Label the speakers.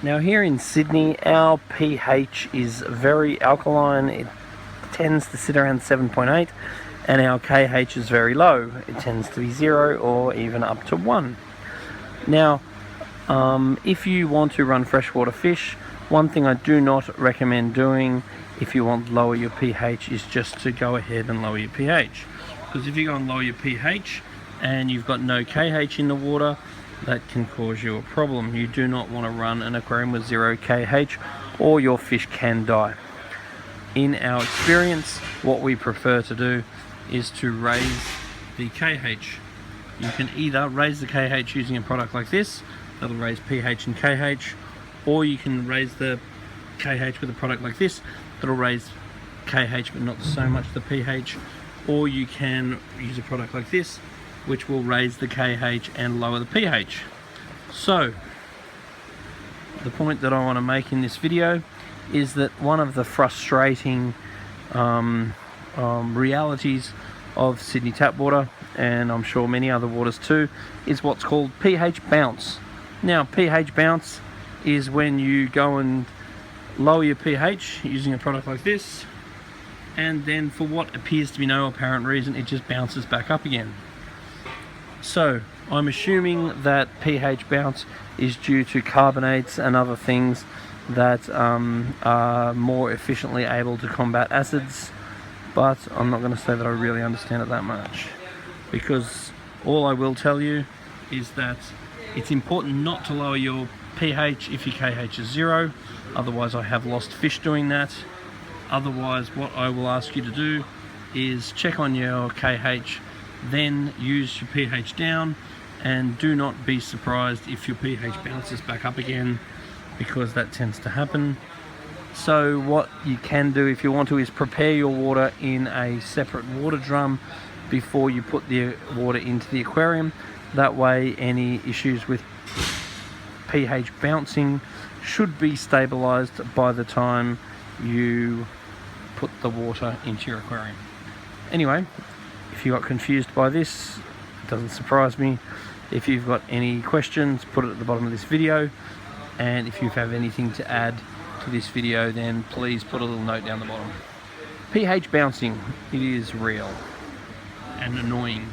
Speaker 1: Now here in Sydney, our pH is very alkaline. It tends to sit around 7.8, and our KH is very low. It tends to be 0 or even up to 1. Now, if you want to run freshwater fish, one thing I do not recommend doing if you want to lower your pH is just to go ahead and lower your pH. Because if you go and lower your pH and you've got no KH in the water, that can cause you a problem. You do not want to run an aquarium with 0 KH, or your fish can die. In our experience, what we prefer to do is to raise the KH. You can either raise the KH using a product like this, that'll raise pH and KH, or you can raise the KH with a product like this, that'll raise KH but not so much the pH, or you can use a product like this, which will raise the KH and lower the pH. So, the point that I want to make in this video is that one of the frustrating realities of Sydney tap water, and I'm sure many other waters too, is what's called pH bounce. Now, pH bounce is when you go and lower your pH using a product like this, and then for what appears to be no apparent reason, it just bounces back up again. So I'm assuming that pH bounce is due to carbonates and other things that are more efficiently able to combat acids, but I'm not going to say that I really understand it that much, because all I will tell you is that it's important not to lower your pH if your KH is 0, otherwise I have lost fish doing that. Otherwise, what I will ask you to do is check on your KH, then use your pH down, and do not be surprised if your pH bounces back up again, because that tends to happen. So what you can do if you want to is prepare your water in a separate water drum before you put the water into the aquarium. That way any issues with pH bouncing should be stabilized by the time you put the water into your aquarium. Anyway, if you got confused by this, it doesn't surprise me. If you've got any questions, put it at the bottom of this video, and if you have anything to add to this video, then please put a little note down the bottom. pH bouncing, it is real and annoying.